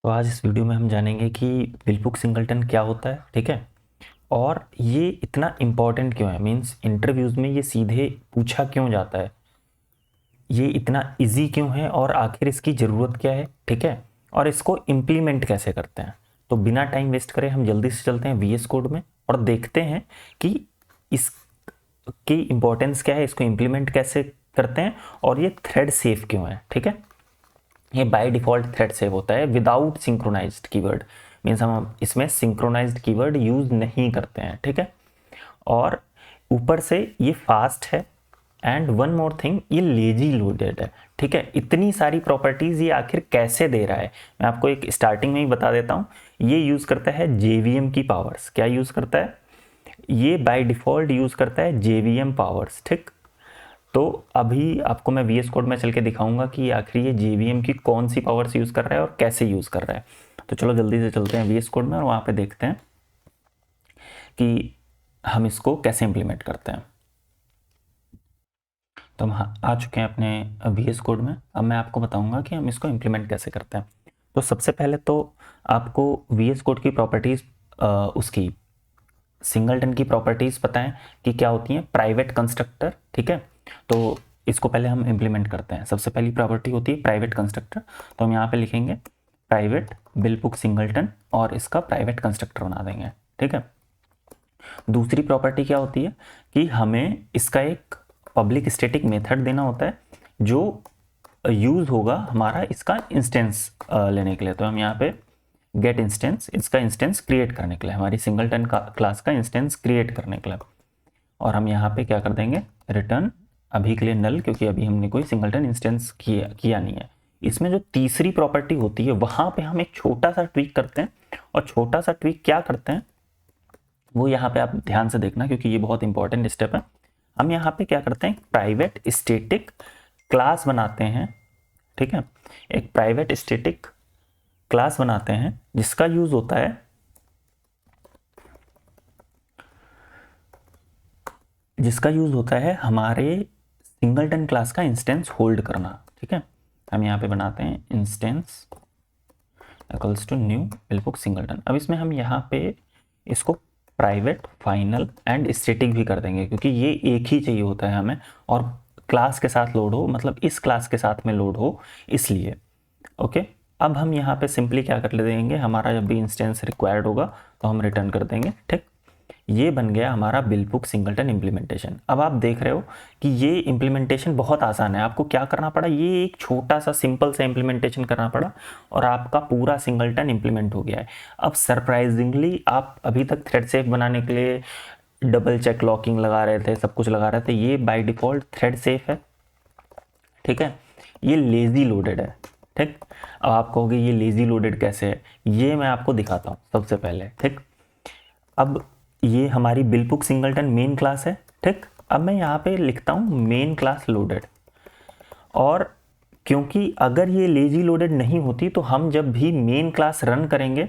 तो आज इस वीडियो में हम जानेंगे कि विल्पुक सिंगलटन क्या होता है, ठीक है। और ये इतना इम्पोर्टेंट क्यों है, मीन्स इंटरव्यूज़ में ये सीधे पूछा क्यों जाता है, ये इतना इजी क्यों है और आखिर इसकी ज़रूरत क्या है, ठीक है। और इसको इम्प्लीमेंट कैसे करते हैं। तो बिना टाइम वेस्ट करे हम जल्दी से चलते हैं वीएस कोड में और देखते हैं कि इसकी इम्पोर्टेंस क्या है, इसको इम्प्लीमेंट कैसे करते हैं और ये थ्रेड सेफ क्यों है, ठीक है। ये बाय डिफ़ॉल्ट थ्रेड सेव होता है विदाउट सिंक्रोनाइज्ड कीवर्ड, मीन्स हम इसमें सिंक्रोनाइज्ड कीवर्ड यूज़ नहीं करते हैं, ठीक है। और ऊपर से ये फास्ट है एंड वन मोर थिंग, ये लेजी लोडेड है, ठीक है। इतनी सारी प्रॉपर्टीज़ ये आखिर कैसे दे रहा है, मैं आपको एक स्टार्टिंग में ही बता देता हूँ। ये यूज़ करता है जेवीएम की पावर्स। क्या यूज़ करता है? ये बाय डिफ़ॉल्ट यूज़ करता है जेवीएम पावर्स, ठीक। तो अभी आपको मैं वीएस कोड में चल के दिखाऊंगा कि आखिर ये जेवीएम की कौन सी पावर्स यूज़ कर रहा है और कैसे यूज़ कर रहा है। तो चलो जल्दी से चलते हैं वीएस कोड में और वहाँ पे देखते हैं कि हम इसको कैसे इम्प्लीमेंट करते हैं। तो हम आ चुके हैं अपने वीएस कोड में। अब मैं आपको बताऊंगा कि हम इसको इम्प्लीमेंट कैसे करते हैं। तो सबसे पहले तो आपको वीएस कोड की प्रॉपर्टीज़, उसकी सिंगलटन की प्रॉपर्टीज़ पता है कि क्या होती हैं। प्राइवेट कंस्ट्रक्टर, ठीक है। तो इसको पहले हम इम्प्लीमेंट करते हैं। सबसे पहली प्रॉपर्टी होती है प्राइवेट कंस्ट्रक्टर। तो हम यहाँ पे लिखेंगे प्राइवेट बिलपुक सिंगलटन और इसका प्राइवेट कंस्ट्रक्टर बना देंगे, ठीक है। दूसरी प्रॉपर्टी क्या होती है कि हमें इसका एक पब्लिक स्टैटिक मेथड देना होता है जो यूज़ होगा हमारा इसका इंस्टेंस लेने के लिए। तो हम यहाँ पे गेट इंस्टेंस, इसका इंस्टेंस क्रिएट करने के लिए, हमारी सिंगलटन का क्लास का इंस्टेंस क्रिएट करने के लिए। और हम यहाँ पे क्या कर देंगे, रिटर्न अभी के लिए नल, क्योंकि अभी हमने कोई सिंगलटन इंस्टेंस किया नहीं है। इसमें जो तीसरी प्रॉपर्टी होती है वहाँ पे हम एक छोटा सा ट्वीक करते हैं। और छोटा सा ट्वीक क्या करते हैं वो यहाँ पे आप ध्यान से देखना, क्योंकि ये बहुत इंपॉर्टेंट स्टेप है। हम यहाँ पे क्या करते हैं, प्राइवेट स्टैटिक क्लास बनाते हैं, ठीक है। एक प्राइवेट स्टैटिक क्लास बनाते हैं जिसका यूज होता है, हमारे सिंगलटन क्लास का इंस्टेंस होल्ड करना, ठीक है। हम यहाँ पे बनाते हैं instance equals to new Bill Pugh singleton. अब इसमें हम यहाँ पे इसको प्राइवेट, फाइनल एंड स्टैटिक भी कर देंगे, क्योंकि ये एक ही चाहिए होता है हमें और क्लास के साथ लोड हो, मतलब इस क्लास के साथ में लोड हो, इसलिए। ओके। अब हम यहाँ पे सिंपली क्या कर ले देंगे, हमारा जब भी इंस्टेंस रिक्वायर्ड होगा तो हम रिटर्न कर देंगे, ठीक। ये बन गया हमारा बिलपुक सिंगलटन इम्प्लीमेंटेशन। अब आप देख रहे हो कि ये इम्प्लीमेंटेशन बहुत आसान है। आपको क्या करना पड़ा, ये एक छोटा सा सिंपल सा इम्प्लीमेंटेशन करना पड़ा और आपका पूरा सिंगलटन इम्प्लीमेंट हो गया है। अब सरप्राइजिंगली आप अभी तक थ्रेड सेफ बनाने के लिए डबल चेक लॉकिंग लगा रहे थे, सब कुछ लगा रहे थे, ये बाय डिफ़ॉल्ट थ्रेड सेफ है, ठीक है। ये लेज़ी लोडेड है, ठीक। अब आप कहोगे ये लेज़ी लोडेड कैसे है, ये मैं आपको दिखाता हूँ सबसे पहले, ठीक। अब ये हमारी बिलपुक सिंगलटन मेन क्लास है, ठीक। अब मैं यहाँ पे लिखता हूँ मेन क्लास लोडेड। और क्योंकि अगर ये लेजी लोडेड नहीं होती तो हम जब भी मेन क्लास रन करेंगे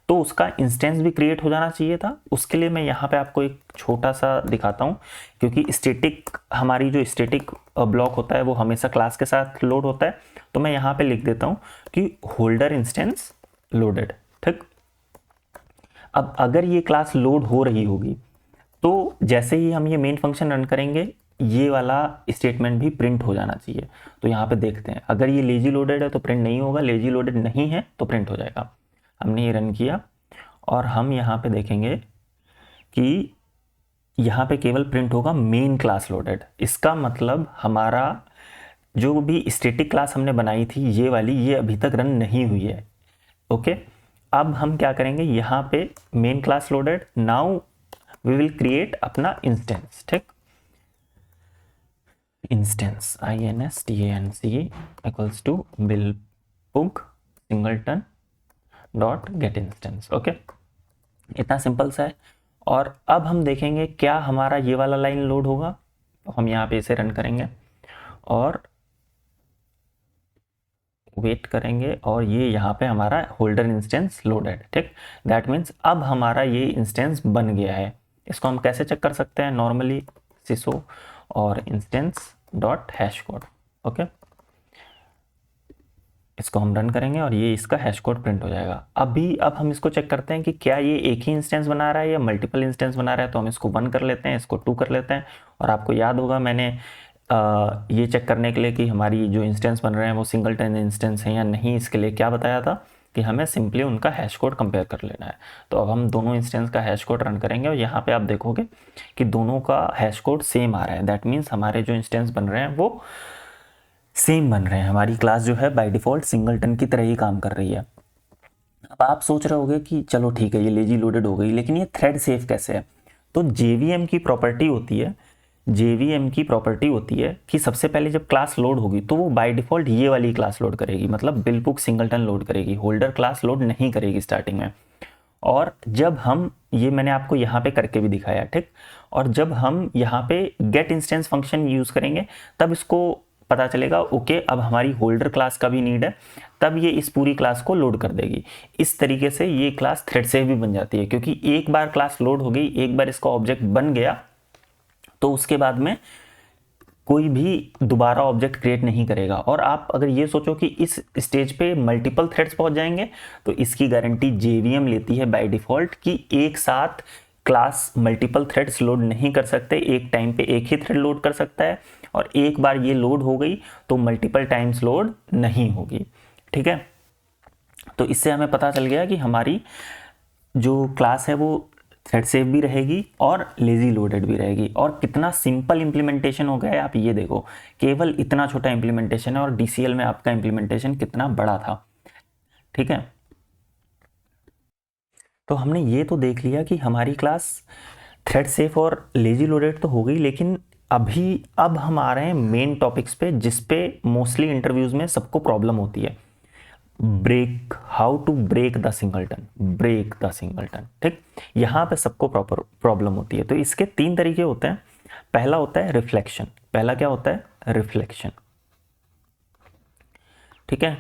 तो उसका इंस्टेंस भी क्रिएट हो जाना चाहिए था। उसके लिए मैं यहाँ पे आपको एक छोटा सा दिखाता हूँ, क्योंकि स्टैटिक, हमारी जो स्टैटिक ब्लॉक होता है वो हमेशा क्लास के साथ लोड होता है। तो मैं यहाँ पे लिख देता हूँ कि होल्डर इंस्टेंस लोडेड, ठीक। अब अगर ये क्लास लोड हो रही होगी तो जैसे ही हम ये मेन फंक्शन रन करेंगे ये वाला स्टेटमेंट भी प्रिंट हो जाना चाहिए। तो यहाँ पे देखते हैं, अगर ये लेजी लोडेड है तो प्रिंट नहीं होगा, लेजी लोडेड नहीं है तो प्रिंट हो जाएगा। हमने ये रन किया और हम यहाँ पे देखेंगे कि यहाँ पे केवल प्रिंट होगा मेन क्लास लोडेड। इसका मतलब हमारा जो भी स्टैटिक क्लास हमने बनाई थी ये वाली, ये अभी तक रन नहीं हुई है, ओके। अब हम क्या करेंगे, यहाँ पे main class loaded, now we will create अपना इंस्टेंस, ठीक। Instance INSTANCE equals to Bill Pugh singleton dot get instance, okay. इतना सिंपल सा है। और अब हम देखेंगे क्या हमारा ये वाला लाइन लोड होगा। तो हम यहाँ पे इसे रन करेंगे और वेट करेंगे और ये यहाँ पे हमारा होल्डर इंस्टेंस लोडेड, ठीक। दैट मीन्स अब हमारा ये इंस्टेंस बन गया है। इसको हम कैसे चेक कर सकते हैं, नॉर्मली सिसो और instance dot hash code, okay. इसको हम रन करेंगे और ये इसका हैश कोड प्रिंट हो जाएगा। अब हम इसको चेक करते हैं कि क्या ये एक ही इंस्टेंस बना रहा है या मल्टीपल इंस्टेंस बना रहा है। तो हम इसको 1 कर लेते हैं, इसको 2 कर लेते हैं। और आपको याद होगा मैंने ये चेक करने के लिए कि हमारी जो इंस्टेंस बन रहे हैं वो सिंगलटन इंस्टेंस हैं या नहीं, इसके लिए क्या बताया था कि हमें सिंपली उनका हैश कोड कंपेयर कर लेना है। तो अब हम दोनों इंस्टेंस का हैश कोड रन करेंगे और यहाँ पे आप देखोगे कि दोनों का हैश कोड सेम आ रहा है। दैट मीन्स हमारे जो इंस्टेंस बन रहे हैं वो सेम बन रहे हैं। हमारी क्लास जो है बाय डिफ़ॉल्ट सिंगलटन की तरह ही काम कर रही है। अब आप सोच रहे होगे कि चलो ठीक है ये लेजी लोडेड हो गई, लेकिन ये थ्रेड सेफ कैसे है। तो JVM की प्रॉपर्टी होती है, JVM की प्रॉपर्टी होती है कि सबसे पहले जब क्लास लोड होगी तो वो बाय डिफ़ॉल्ट ये वाली क्लास लोड करेगी, मतलब बिलबुक सिंगलटन लोड करेगी, होल्डर क्लास लोड नहीं करेगी स्टार्टिंग में। और जब हम ये मैंने आपको यहाँ पे करके भी दिखाया, ठीक। और जब हम यहाँ पे गेट इंस्टेंस फंक्शन यूज़ करेंगे तब इसको पता चलेगा ओके अब हमारी होल्डर क्लास का भी नीड है, तब ये इस पूरी क्लास को लोड कर देगी। इस तरीके से ये क्लास थ्रेड सेफ भी बन जाती है, क्योंकि एक बार क्लास लोड हो गई, एक बार इसका ऑब्जेक्ट बन गया तो उसके बाद में कोई भी दोबारा ऑब्जेक्ट क्रिएट नहीं करेगा। और आप अगर ये सोचो कि इस स्टेज पे मल्टीपल थ्रेड्स पहुंच जाएंगे तो इसकी गारंटी JVM लेती है बाय डिफ़ॉल्ट कि एक साथ क्लास मल्टीपल थ्रेड्स लोड नहीं कर सकते, एक टाइम पे एक ही थ्रेड लोड कर सकता है। और एक बार ये लोड हो गई तो मल्टीपल टाइम्स लोड नहीं होगी, ठीक है। तो इससे हमें पता चल गया कि हमारी जो क्लास है वो थ्रेड सेफ भी रहेगी और लेजी लोडेड भी रहेगी। और कितना सिंपल इंप्लीमेंटेशन हो गया है आप ये देखो, केवल इतना छोटा इंप्लीमेंटेशन है और DCL में आपका इंप्लीमेंटेशन कितना बड़ा था, ठीक है। तो हमने ये तो देख लिया कि हमारी क्लास थ्रेड सेफ और लेजी लोडेड तो हो गई, लेकिन अब हम आ रहे हैं मेन टॉपिक्स पे जिस पे मोस्टली इंटरव्यूज में सबको प्रॉब्लम होती है। How to break the singleton, ठीक। यहाँ पे सबको प्रॉपर प्रॉब्लम होती है। तो इसके 3 तरीके होते हैं। पहला होता है रिफ्लेक्शन। पहला क्या होता है? रिफ्लेक्शन, ठीक है।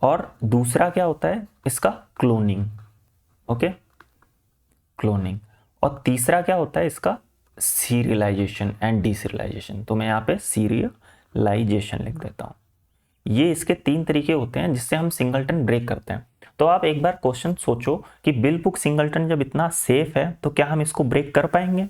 और दूसरा क्या होता है इसका? Cloning, okay, cloning. और तीसरा क्या होता है इसका? Serialization and deserialization. तो मैं यहाँ पे सीरियलाइजेशन लिख देता हूँ। ये इसके 3 तरीके होते हैं जिससे हम सिंगलटन ब्रेक करते हैं। तो आप एक बार क्वेश्चन सोचो कि बिलबुक सिंगलटन जब इतना सेफ है तो क्या हम इसको ब्रेक कर पाएंगे?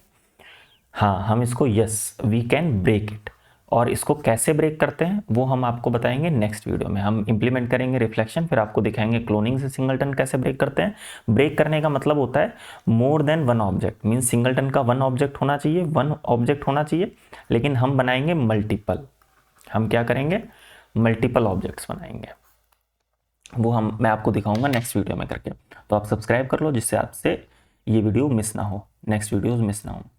हाँ, हम इसको yes we can break it. और इसको कैसे ब्रेक करते हैं वो हम आपको बताएंगे नेक्स्ट वीडियो में। हम इंप्लीमेंट करेंगे रिफ्लेक्शन, फिर आपको दिखाएंगे क्लोनिंग से सिंगलटन कैसे ब्रेक करते हैं। ब्रेक करने का मतलब होता है more than 1 object, means singleton का 1 ऑब्जेक्ट होना चाहिए, 1 ऑब्जेक्ट होना चाहिए, लेकिन हम बनाएंगे मल्टीपल। हम क्या करेंगे? मल्टीपल ऑब्जेक्ट्स बनाएंगे। वो मैं आपको दिखाऊंगा नेक्स्ट वीडियो में करके। तो आप सब्सक्राइब कर लो जिससे आपसे ये वीडियो मिस ना हो, नेक्स्ट वीडियोस मिस ना हो।